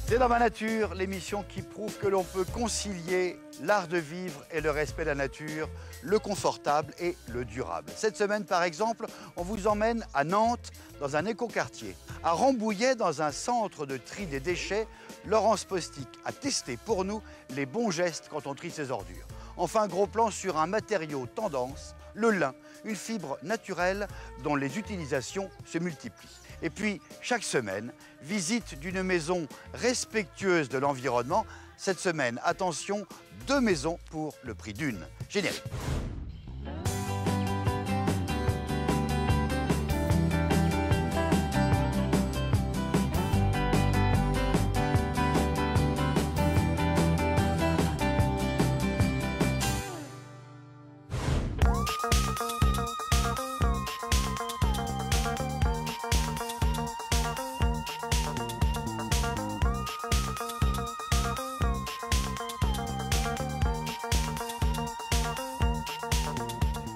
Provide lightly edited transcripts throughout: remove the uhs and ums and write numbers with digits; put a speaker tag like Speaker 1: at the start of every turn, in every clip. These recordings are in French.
Speaker 1: C'est dans ma nature, l'émission qui prouve que l'on peut concilier l'art de vivre et le respect de la nature, le confortable et le durable. Cette semaine, par exemple, on vous emmène à Nantes, dans un écoquartier. À Rambouillet, dans un centre de tri des déchets, Laurence Postic a testé pour nous les bons gestes quand on trie ses ordures. Enfin, gros plan sur un matériau tendance, le lin, une fibre naturelle dont les utilisations se multiplient. Et puis, chaque semaine, visite d'une maison respectueuse de l'environnement. Cette semaine, attention, 2 maisons pour le prix d'une. Générique.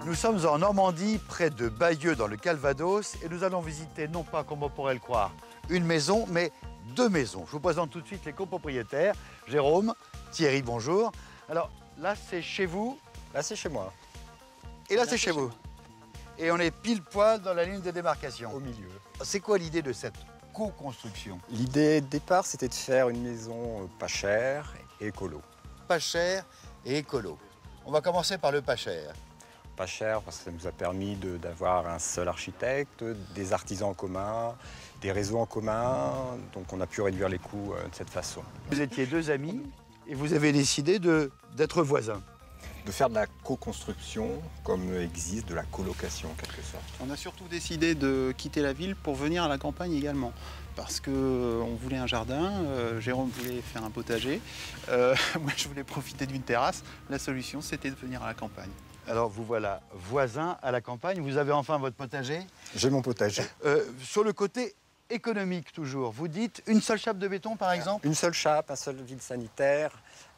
Speaker 1: Nous sommes en Normandie, près de Bayeux, dans le Calvados, et nous allons visiter, non pas comme on pourrait le croire, une maison, mais 2 maisons. Je vous présente tout de suite les copropriétaires. Jérôme, Thierry, bonjour. Alors là, c'est chez vous.
Speaker 2: Là, c'est chez moi.
Speaker 1: Et là, c'est chez vous. Et on est pile poil dans la ligne de démarcation.
Speaker 2: Au milieu.
Speaker 1: C'est quoi l'idée de cette co-construction?
Speaker 2: L'idée de départ, c'était de faire une maison pas chère et écolo.
Speaker 1: Pas cher et écolo. On va commencer par le pas cher.
Speaker 2: Pas cher parce que ça nous a permis d'avoir un seul architecte, des artisans en commun, des réseaux en commun. Donc on a pu réduire les coûts de cette façon.
Speaker 1: Vous étiez 2 amis et vous avez décidé d'être voisins.
Speaker 2: De faire de la co-construction comme existe de la colocation en quelque sorte.
Speaker 3: On a surtout décidé de quitter la ville pour venir à la campagne également. Parce qu'on voulait un jardin, Jérôme voulait faire un potager, moi je voulais profiter d'une terrasse. La solution, c'était de venir à la campagne.
Speaker 1: Alors vous voilà voisins à la campagne, vous avez enfin votre potager.
Speaker 2: J'ai mon potager.
Speaker 1: Sur le côté économique toujours, vous dites une seule chape de béton par exemple?
Speaker 2: Une seule chape, un seul vide sanitaire,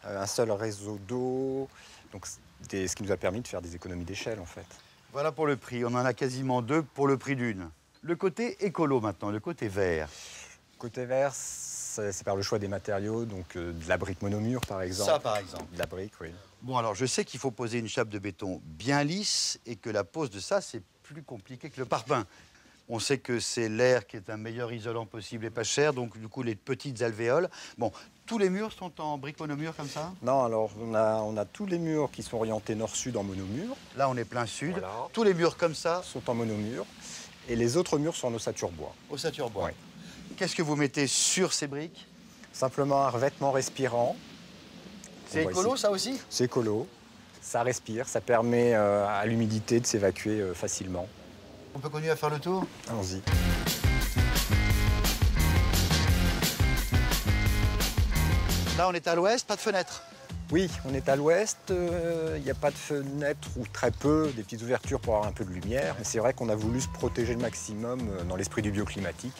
Speaker 2: un seul réseau d'eau. Donc ce qui nous a permis de faire des économies d'échelle en fait.
Speaker 1: Voilà pour le prix, on en a quasiment 2 pour le prix d'une. Le côté écolo maintenant, le côté vert.
Speaker 2: Côté vert, c'est par le choix des matériaux, donc de la brique monomure par exemple.
Speaker 1: Ça par exemple.
Speaker 2: De la brique, oui.
Speaker 1: Bon alors je sais qu'il faut poser une chape de béton bien lisse et que la pose de ça c'est plus compliqué que le parpaing. On sait que c'est l'air qui est un meilleur isolant possible et pas cher, donc du coup les petites alvéoles. Bon, tous les murs sont en brique monomure comme ça?
Speaker 2: Non, alors on a tous les murs qui sont orientés nord-sud en monomure.
Speaker 1: Là on est plein sud,
Speaker 2: Voilà.
Speaker 1: Tous les murs comme ça
Speaker 2: Sont en monomure. Et les autres murs sont en ossature bois.
Speaker 1: ossature bois.
Speaker 2: Oui.
Speaker 1: Qu'est-ce que vous mettez sur ces briques?
Speaker 2: Simplement un revêtement respirant.
Speaker 1: C'est
Speaker 2: On voit
Speaker 1: écolo
Speaker 2: ici.
Speaker 1: ça aussi?
Speaker 2: C'est écolo. Ça respire, ça permet à l'humidité de s'évacuer facilement.
Speaker 1: On peut continuer à faire le tour?
Speaker 2: Allons-y.
Speaker 1: Là on est à l'ouest, pas de fenêtre.
Speaker 2: Oui, on est à l'ouest, il n'y a pas de fenêtre ou très peu, des petites ouvertures pour avoir un peu de lumière. Mais c'est vrai qu'on a voulu se protéger le maximum dans l'esprit du bioclimatique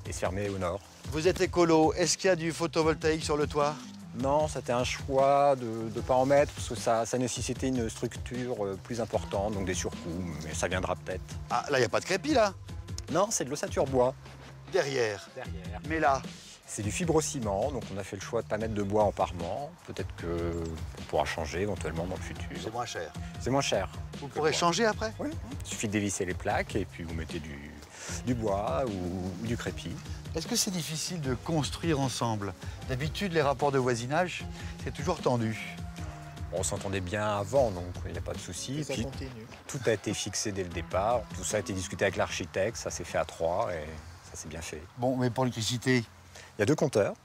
Speaker 2: et se fermer au nord.
Speaker 1: Vous êtes écolo, est-ce qu'il y a du photovoltaïque sur le toit?
Speaker 2: Non, c'était un choix de ne pas en mettre parce que ça nécessitait une structure plus importante, donc des surcoûts, mais ça viendra peut-être.
Speaker 1: Ah là il n'y a pas de crépi là?
Speaker 2: Non, c'est de l'ossature bois.
Speaker 1: Derrière.
Speaker 2: Derrière.
Speaker 1: Mais là?
Speaker 2: C'est du fibrociment, donc on a fait le choix de ne pas mettre de bois en parement. Peut-être qu'on pourra changer éventuellement dans le futur.
Speaker 1: C'est moins cher.
Speaker 2: C'est moins cher.
Speaker 1: Vous
Speaker 2: que
Speaker 1: pourrez
Speaker 2: le bois.
Speaker 1: changer après?
Speaker 2: Oui. Il suffit de dévisser les plaques et puis vous mettez du bois ou du crépi.
Speaker 1: Est-ce que c'est difficile de construire ensemble? D'habitude, les rapports de voisinage, c'est toujours tendu.
Speaker 2: On s'entendait bien avant, donc il n'y a pas de souci.
Speaker 3: Ça
Speaker 2: Puis
Speaker 3: continue.
Speaker 2: tout a été fixé dès le départ. Tout ça a été discuté avec l'architecte, ça s'est fait à 3 et ça s'est bien fait.
Speaker 1: Bon, mais pour l'électricité,
Speaker 2: Il y a 2 compteurs,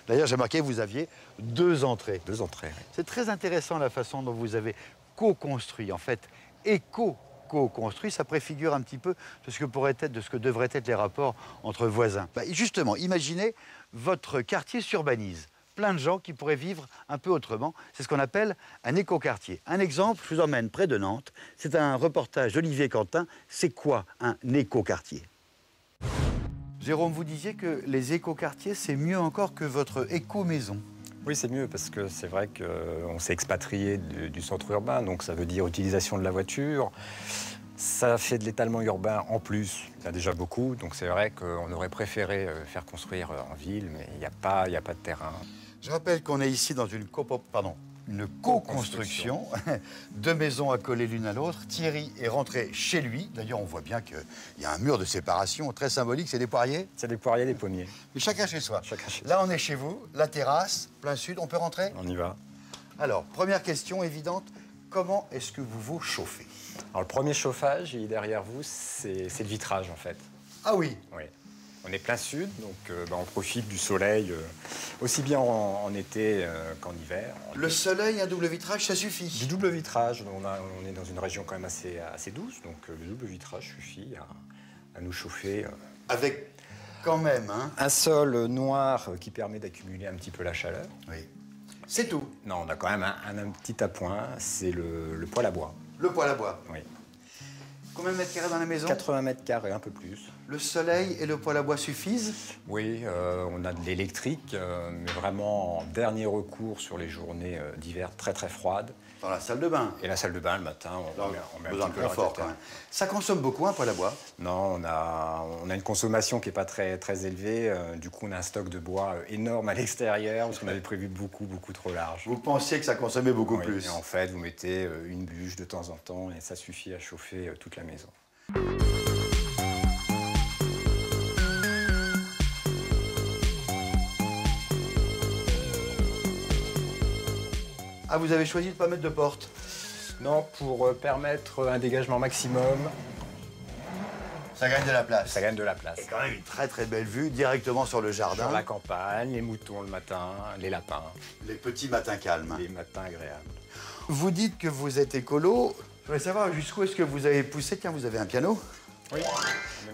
Speaker 1: d'ailleurs, j'ai remarqué que vous aviez 2 entrées.
Speaker 2: 2 entrées.
Speaker 1: C'est très intéressant la façon dont vous avez co-construit, en fait, co-construit, ça préfigure un petit peu de ce que pourrait être, de ce que devraient être les rapports entre voisins. Justement, imaginez votre quartier s'urbanise. Plein de gens qui pourraient vivre un peu autrement. C'est ce qu'on appelle un écoquartier. Un exemple, je vous emmène près de Nantes. C'est un reportage d'Olivier Quentin. C'est quoi un écoquartier? Jérôme, vous disiez que les écoquartiers, c'est mieux encore que votre éco-maison.
Speaker 2: Oui, c'est mieux parce que c'est vrai qu'on s'est expatrié du centre urbain, donc ça veut dire utilisation de la voiture. Ça fait de l'étalement urbain en plus. Il y a déjà beaucoup, donc c'est vrai qu'on aurait préféré faire construire en ville, mais il n'y a pas de terrain.
Speaker 1: Je rappelle qu'on est ici dans une co-construction de maisons accolées l'une à l'autre. Thierry est rentré chez lui. D'ailleurs, on voit bien qu'il y a un mur de séparation très symbolique. C'est des poiriers?
Speaker 2: C'est des poiriers, des pommiers.
Speaker 1: Mais chacun chez soi.
Speaker 2: Chacun chez
Speaker 1: Là, on est chez vous, la terrasse, plein sud. On peut rentrer?
Speaker 2: On y va.
Speaker 1: Alors, première question évidente. Comment est-ce que vous vous chauffez?
Speaker 2: Alors, le premier chauffage, il est derrière vous, c'est le vitrage, en fait.
Speaker 1: Ah oui?
Speaker 2: Oui. On est plein sud, donc on profite du soleil aussi bien en été qu'en hiver.
Speaker 1: Le soleil, un double vitrage, ça suffit?
Speaker 2: Du double vitrage, on est dans une région quand même assez douce, donc le double vitrage suffit à nous chauffer.
Speaker 1: Avec quand même, hein?
Speaker 2: Un sol noir qui permet d'accumuler un petit peu la chaleur.
Speaker 1: Oui. C'est tout?
Speaker 2: Non, on a quand même un petit appoint, c'est le poêle à bois.
Speaker 1: Le poêle à bois?
Speaker 2: Oui.
Speaker 1: Combien de mètres carrés dans la maison?
Speaker 2: 80 mètres carrés, un peu plus.
Speaker 1: Le soleil et le poêle à bois suffisent?
Speaker 2: Oui, on a de l'électrique, mais vraiment en dernier recours sur les journées d'hiver très très froides.
Speaker 1: Dans la salle de bain?
Speaker 2: Et la salle de bain, le matin, on met un
Speaker 1: besoin
Speaker 2: petit
Speaker 1: de
Speaker 2: peu
Speaker 1: confort quand même. Ça consomme beaucoup, un poêle à bois?
Speaker 2: Non, on a une consommation qui n'est pas très, très élevée. Du coup, on a un stock de bois énorme à l'extérieur, parce qu'on avait prévu beaucoup trop large.
Speaker 1: Vous pensiez que ça consommait beaucoup plus?
Speaker 2: Et en fait, vous mettez une bûche de temps en temps, et ça suffit à chauffer toute la maison.
Speaker 1: Ah, vous avez choisi de ne pas mettre de porte?
Speaker 2: Non, pour permettre un dégagement maximum.
Speaker 1: Ça gagne de la place.
Speaker 2: Ça gagne de la place.
Speaker 1: Et quand même une très belle vue directement sur le jardin.
Speaker 2: Sur la campagne, les moutons le matin, les lapins.
Speaker 1: Les petits matins calmes.
Speaker 2: Les matins agréables.
Speaker 1: Vous dites que vous êtes écolo. Je voudrais savoir jusqu'où est-ce que vous avez poussé. Tiens, vous avez un piano?
Speaker 2: Oui.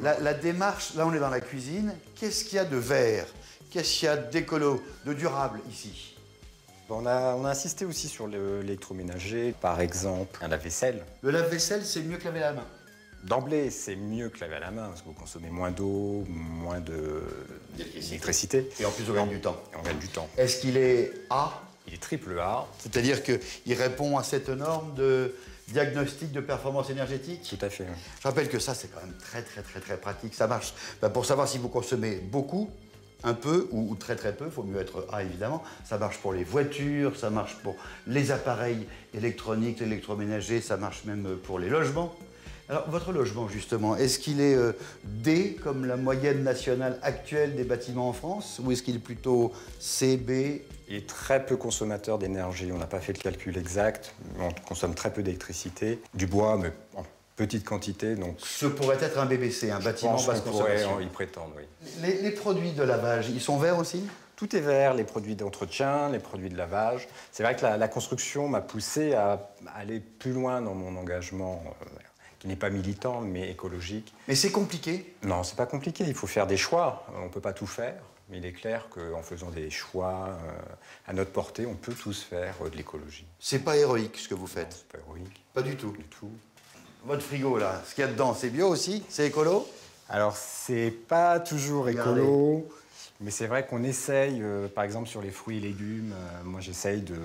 Speaker 1: La démarche, là on est dans la cuisine. Qu'est-ce qu'il y a de vert? Qu'est-ce qu'il y a d'écolo, de durable ici?
Speaker 2: On a insisté aussi sur l'électroménager, par exemple un lave-vaisselle.
Speaker 1: Le lave-vaisselle, c'est mieux que laver la main?
Speaker 2: D'emblée, c'est mieux que laver à la main, parce que vous consommez moins d'eau, moins d'électricité.
Speaker 1: Et en plus, on gagne du temps.
Speaker 2: Et on gagne du temps.
Speaker 1: Est-ce qu'il est A?
Speaker 2: Il est triple A.
Speaker 1: C'est-à-dire qu'il répond à cette norme de diagnostic de performance énergétique?
Speaker 2: Tout à fait. Oui.
Speaker 1: Je rappelle que ça, c'est quand même très pratique. Ça marche pour savoir si vous consommez beaucoup, un peu ou très peu, il faut mieux être A évidemment. Ça marche pour les voitures, ça marche pour les appareils électroniques, l'électroménager, ça marche même pour les logements. Alors, votre logement, justement, est-ce qu'il est D, comme la moyenne nationale actuelle des bâtiments en France, ou est-ce qu'il est plutôt C, B?
Speaker 2: Il est très peu consommateur d'énergie. On n'a pas fait le calcul exact. On consomme très peu d'électricité. Du bois, mais en petite quantité. Donc
Speaker 1: ce pourrait être un BBC, un bâtiment basse consommation.
Speaker 2: On pourrait y prétendre, oui.
Speaker 1: Les produits de lavage, ils sont verts aussi?
Speaker 2: Tout est vert, les produits d'entretien, les produits de lavage. C'est vrai que la construction m'a poussé à aller plus loin dans mon engagement, qui n'est pas militant, mais écologique.
Speaker 1: Mais c'est compliqué?
Speaker 2: Non, c'est pas compliqué. Il faut faire des choix. On ne peut pas tout faire. Mais il est clair qu'en faisant des choix à notre portée, on peut tous faire de l'écologie.
Speaker 1: C'est pas héroïque ce que vous faites?
Speaker 2: Non, c'est pas héroïque.
Speaker 1: Pas du tout?
Speaker 2: Du tout.
Speaker 1: Votre frigo, là, ce qu'il y a dedans, c'est bio aussi? C'est écolo?
Speaker 2: Alors, c'est pas toujours écolo, mais c'est vrai qu'on essaye, par exemple, sur les fruits et légumes, moi j'essaye de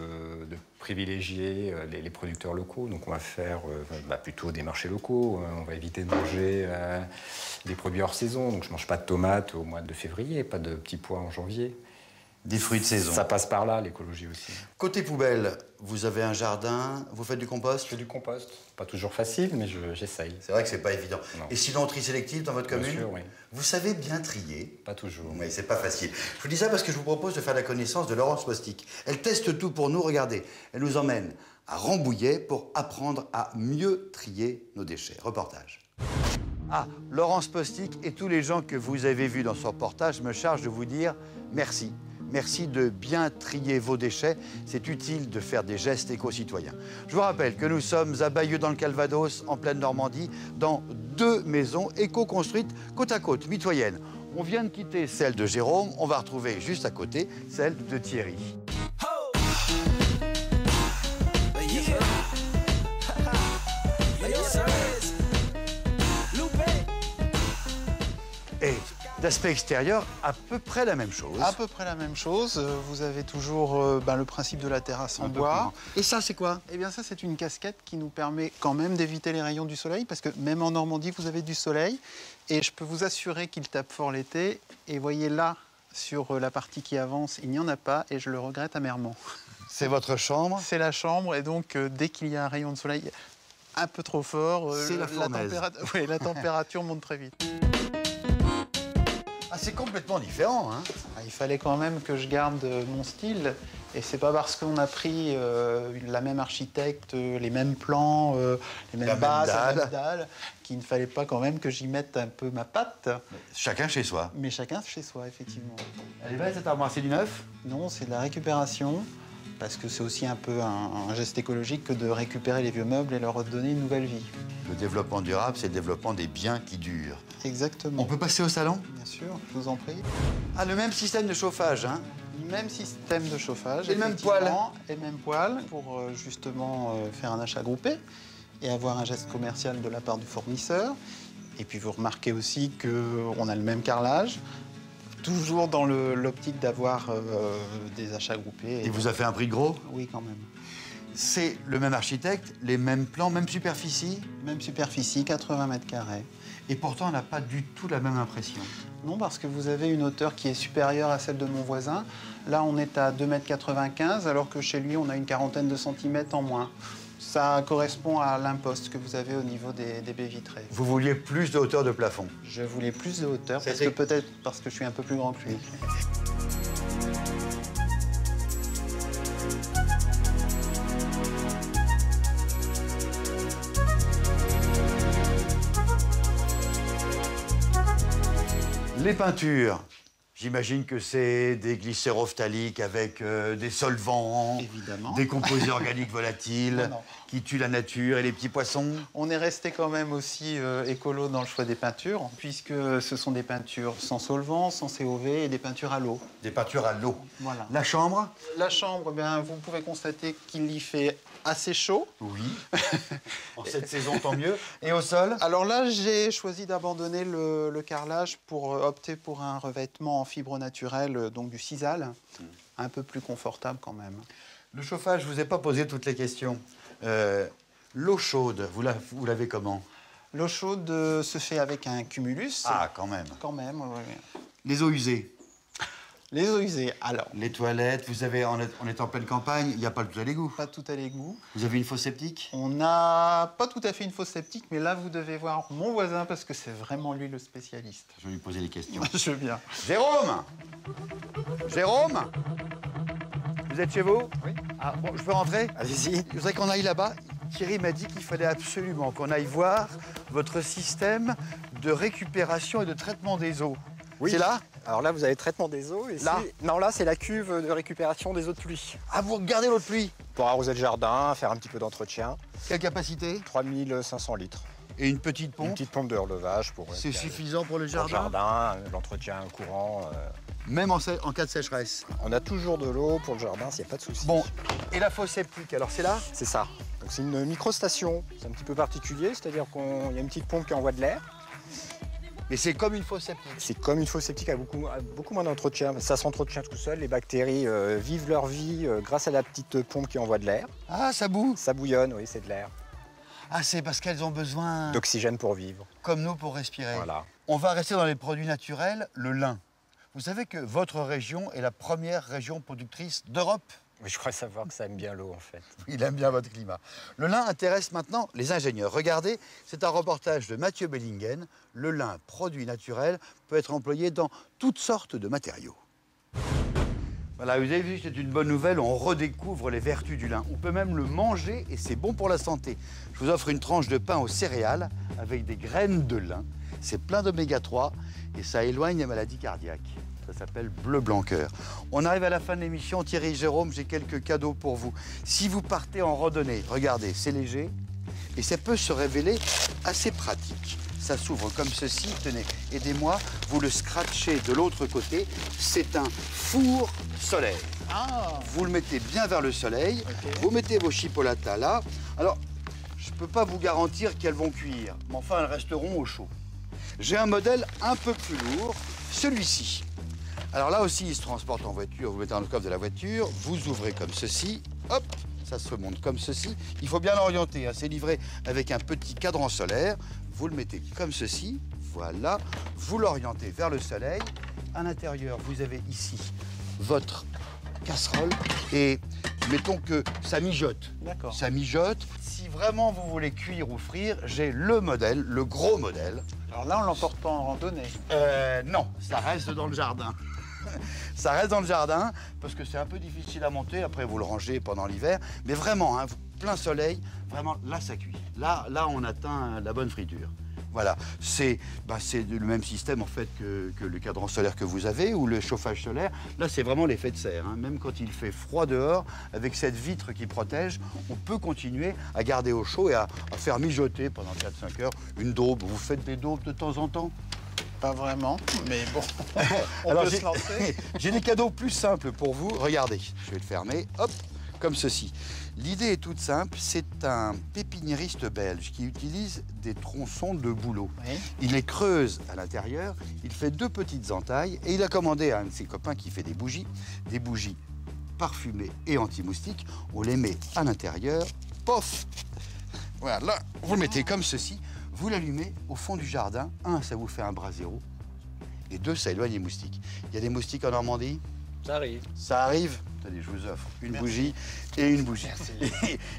Speaker 2: privilégier les producteurs locaux. Donc on va faire plutôt des marchés locaux, on va éviter de manger des produits hors saison. Donc je ne mange pas de tomates au mois de février, pas de petits pois en janvier.
Speaker 1: Des fruits de saison.
Speaker 2: Ça passe par là, l'écologie aussi.
Speaker 1: Côté poubelle, vous avez un jardin, vous faites du compost?
Speaker 2: Je fais du compost. Pas toujours facile, mais j'essaye.
Speaker 1: C'est vrai que c'est pas évident.
Speaker 2: Non.
Speaker 1: Et sinon, tri sélectif dans votre commune?
Speaker 2: Bien sûr, oui.
Speaker 1: Vous savez bien trier?
Speaker 2: Pas toujours.
Speaker 1: Mais c'est pas facile. Je vous dis ça parce que je vous propose de faire la connaissance de Laurence Postic. Elle teste tout pour nous, regardez. Elle nous emmène à Rambouillet pour apprendre à mieux trier nos déchets. Reportage. Ah, Laurence Postic et tous les gens que vous avez vus dans ce reportage me chargent de vous dire merci. Merci de bien trier vos déchets. C'est utile de faire des gestes éco-citoyens. Je vous rappelle que nous sommes à Bayeux dans le Calvados, en pleine Normandie, dans 2 maisons éco-construites côte à côte, mitoyennes. On vient de quitter celle de Jérôme, on va retrouver juste à côté celle de Thierry. Et D'aspect extérieur, à peu près la même chose.
Speaker 3: À peu près la même chose. Vous avez toujours le principe de la terrasse en bois.
Speaker 1: Et ça, c'est quoi?
Speaker 3: Eh bien ça, c'est une casquette qui nous permet quand même d'éviter les rayons du soleil, parce que même en Normandie, vous avez du soleil. Et je peux vous assurer qu'il tape fort l'été. Et voyez là, sur la partie qui avance, il n'y en a pas, et je le regrette amèrement.
Speaker 1: C'est votre chambre?
Speaker 3: C'est la chambre, et donc dès qu'il y a un rayon de soleil un peu trop fort, la température monte très vite.
Speaker 1: Ah, c'est complètement différent, hein?
Speaker 3: Il fallait quand même que je garde mon style. Et c'est pas parce qu'on a pris la même architecte, les mêmes plans, les mêmes bases, les mêmes dalles, qu'il ne fallait pas quand même que j'y mette un peu ma patte.
Speaker 1: Chacun chez soi.
Speaker 3: Mais chacun chez soi, effectivement.
Speaker 1: Elle est belle cette armoire, c'est du neuf?
Speaker 3: Non, c'est de la récupération. Parce que c'est aussi un peu un geste écologique que de récupérer les vieux meubles et leur redonner une nouvelle vie.
Speaker 1: Le développement durable, c'est le développement des biens qui durent.
Speaker 3: Exactement.
Speaker 1: On peut passer au salon?
Speaker 3: Bien sûr, je vous en prie.
Speaker 1: Ah, le même système de chauffage, hein?
Speaker 3: Même système de chauffage.
Speaker 1: Et le même poêle.
Speaker 3: Et le même poêle pour justement faire un achat groupé et avoir un geste commercial de la part du fournisseur. Et puis vous remarquez aussi qu'on a le même carrelage. Toujours dans l'optique d'avoir des achats groupés.
Speaker 1: Il vous a fait un prix gros?
Speaker 3: Oui, quand même.
Speaker 1: C'est le même architecte, les mêmes plans, même superficie?
Speaker 3: Même superficie, 80 mètres carrés.
Speaker 1: Et pourtant, on n'a pas du tout la même impression.
Speaker 3: Non, parce que vous avez une hauteur qui est supérieure à celle de mon voisin. Là, on est à 2,95 m, alors que chez lui, on a une quarantaine de centimètres en moins. Ça correspond à l'imposte que vous avez au niveau des baies vitrées.
Speaker 1: Vous vouliez plus de hauteur de plafond?
Speaker 3: Je voulais plus de hauteur, peut-être parce que je suis un peu plus grand que lui.
Speaker 1: Les peintures, j'imagine que c'est des glycérophthaliques avec des solvants,
Speaker 3: évidemment,
Speaker 1: des composés organiques volatiles qui tuent la nature et les petits poissons.
Speaker 3: On est resté quand même aussi écolo dans le choix des peintures, puisque ce sont des peintures sans solvant, sans COV et des peintures à l'eau.
Speaker 1: Des peintures à l'eau.
Speaker 3: Voilà.
Speaker 1: La chambre?
Speaker 3: La chambre, bien, vous pouvez constater qu'il y fait assez chaud.
Speaker 1: Oui. En cette saison, tant mieux. Et au sol?
Speaker 3: Alors là, j'ai choisi d'abandonner le carrelage pour opter pour un revêtement en fibre naturelle, donc du sisal, un peu plus confortable quand même.
Speaker 1: Le chauffage, je ne vous ai pas posé toutes les questions. L'eau chaude, vous l'avez comment?
Speaker 3: L'eau chaude se fait avec un cumulus.
Speaker 1: Ah, quand même.
Speaker 3: Quand même, oui.
Speaker 1: Les eaux usées?
Speaker 3: Les eaux usées, alors.
Speaker 1: Les toilettes, vous avez, on est en pleine campagne, il n'y a pas tout à l'égout.
Speaker 3: Pas tout à l'égout.
Speaker 1: Vous avez une fosse septique?
Speaker 3: On n'a pas tout à fait une fosse septique, mais là, vous devez voir mon voisin parce que c'est vraiment lui le spécialiste.
Speaker 1: Je vais lui poser les questions.
Speaker 3: Je veux bien.
Speaker 1: Jérôme! Jérôme? Vous êtes chez vous?
Speaker 4: Oui.
Speaker 1: Ah, bon, je peux rentrer?
Speaker 4: Allez-y.
Speaker 1: Je voudrais qu'on aille là-bas. Thierry m'a dit qu'il fallait absolument qu'on aille voir votre système de récupération et de traitement des eaux.
Speaker 4: Oui.
Speaker 1: C'est là?
Speaker 4: Alors là, vous avez le traitement des eaux. Et
Speaker 1: là?
Speaker 4: Non, là, c'est la cuve de récupération des eaux de pluie.
Speaker 1: Ah, vous regardez l'eau de pluie?
Speaker 4: Pour arroser le jardin, faire un petit peu d'entretien.
Speaker 1: Quelle capacité?
Speaker 4: 3500 litres.
Speaker 1: Et une petite pompe?
Speaker 4: Une petite pompe de relevage pour...
Speaker 1: C'est suffisant pour le
Speaker 4: pour le
Speaker 1: jardin?
Speaker 4: jardin, l'entretien courant.
Speaker 1: Même en cas de sécheresse?
Speaker 4: On a toujours de l'eau pour le jardin, s'il n'y a pas de souci.
Speaker 1: Bon, et la fosse septique, alors c'est là?
Speaker 4: C'est ça. Donc c'est une microstation. C'est un petit peu particulier, c'est-à-dire qu'il y a une petite pompe qui envoie de l'air.
Speaker 1: Mais c'est comme une fosse septique?
Speaker 4: C'est comme une fosse septique avec beaucoup moins d'entretien. Ça s'entretient tout seul. Les bactéries vivent leur vie grâce à la petite pompe qui envoie de l'air.
Speaker 1: Ah, ça boue?
Speaker 4: Ça bouillonne, oui, c'est de l'air.
Speaker 1: Ah, c'est parce qu'elles ont besoin...
Speaker 4: D'oxygène pour vivre.
Speaker 1: Comme nous pour respirer.
Speaker 4: Voilà.
Speaker 1: On va rester dans les produits naturels, le lin. Vous savez que votre région est la première région productrice d'Europe?
Speaker 4: Oui, je crois savoir que ça aime bien l'eau, en fait.
Speaker 1: Il aime bien votre climat. Le lin intéresse maintenant les ingénieurs. Regardez, c'est un reportage de Mathieu Bellingen. Le lin, produit naturel, peut être employé dans toutes sortes de matériaux. Voilà, vous avez vu, c'est une bonne nouvelle, on redécouvre les vertus du lin. On peut même le manger et c'est bon pour la santé. Je vous offre une tranche de pain aux céréales avec des graines de lin. C'est plein d'oméga 3 et ça éloigne les maladies cardiaques. Ça s'appelle Bleu Blanc Cœur. On arrive à la fin de l'émission. Thierry, Jérôme, j'ai quelques cadeaux pour vous. Si vous partez en randonnée, regardez, c'est léger et ça peut se révéler assez pratique. Ça s'ouvre comme ceci, tenez, aidez-moi, vous le scratchez de l'autre côté. C'est un four solaire.
Speaker 3: Ah.
Speaker 1: Vous le mettez bien vers le soleil,
Speaker 3: Okay.
Speaker 1: Vous mettez vos chipolatas là. Alors, je ne peux pas vous garantir qu'elles vont cuire, mais enfin, elles resteront au chaud. J'ai un modèle un peu plus lourd, celui-ci. Alors là aussi, il se transporte en voiture, vous le mettez dans le coffre de la voiture, vous ouvrez comme ceci, hop, ça se remonte comme ceci. Il faut bien l'orienter, hein. C'est livré avec un petit cadran solaire. Vous le mettez comme ceci, voilà. Vous l'orientez vers le soleil. À l'intérieur, vous avez ici votre casserole et mettons que ça mijote.
Speaker 3: D'accord.
Speaker 1: Ça mijote. Si vraiment vous voulez cuire ou frire, j'ai le modèle, le gros modèle.
Speaker 3: Alors là, on ne l'emporte pas en randonnée.
Speaker 1: Non, ça reste dans le jardin. Ça reste dans le jardin parce que c'est un peu difficile à monter. Après, vous le rangez pendant l'hiver. Mais vraiment, hein, plein soleil, vraiment, là, ça cuit. Là, on atteint la bonne friture. Voilà, c'est le même système en fait que le cadran solaire que vous avez ou le chauffage solaire. Là, c'est vraiment l'effet de serre. Hein. Même quand il fait froid dehors, avec cette vitre qui protège, on peut continuer à garder au chaud et à faire mijoter pendant 4-5 heures une daube. Vous faites des daubes de temps en temps?
Speaker 3: Pas vraiment, mais bon, on
Speaker 1: Alors,
Speaker 3: peut se lancer.
Speaker 1: J'ai des cadeaux plus simples pour vous. Regardez, je vais le fermer, hop, comme ceci. L'idée est toute simple, c'est un pépiniériste belge qui utilise des tronçons de bouleau.
Speaker 3: Oui.
Speaker 1: Il les creuse à l'intérieur, il fait 2 petites entailles et il a commandé à un de ses copains qui fait des bougies parfumées et anti-moustiques. On les met à l'intérieur, pof. Voilà, vous le mettez comme ceci, vous l'allumez au fond du jardin. 1, ça vous fait un brasero et 2, ça éloigne les moustiques. Il y a des moustiques en Normandie?
Speaker 4: Ça arrive.
Speaker 1: Ça arrive. Attendez, je vous offre une
Speaker 3: Merci.
Speaker 1: bougie et une bougie.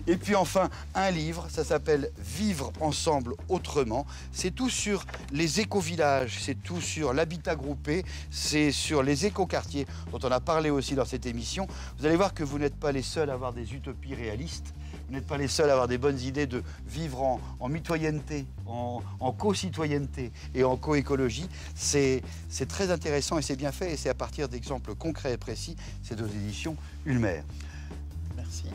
Speaker 1: Et puis enfin, un livre, ça s'appelle Vivre ensemble autrement. C'est tout sur les éco-villages, c'est tout sur l'habitat groupé, c'est sur les éco-quartiers dont on a parlé aussi dans cette émission. Vous allez voir que vous n'êtes pas les seuls à avoir des utopies réalistes. Vous n'êtes pas les seuls à avoir des bonnes idées de vivre en mitoyenneté, en co-citoyenneté et en co-écologie. C'est très intéressant et c'est bien fait. Et c'est à partir d'exemples concrets et précis. C'est aux éditions Ulmer.
Speaker 3: Merci.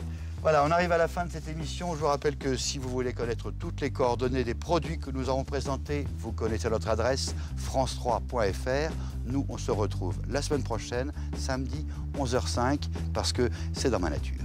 Speaker 1: Voilà, on arrive à la fin de cette émission. Je vous rappelle que si vous voulez connaître toutes les coordonnées des produits que nous avons présentés, vous connaissez notre adresse france3.fr. Nous, on se retrouve la semaine prochaine, samedi 11h05, parce que c'est dans ma nature.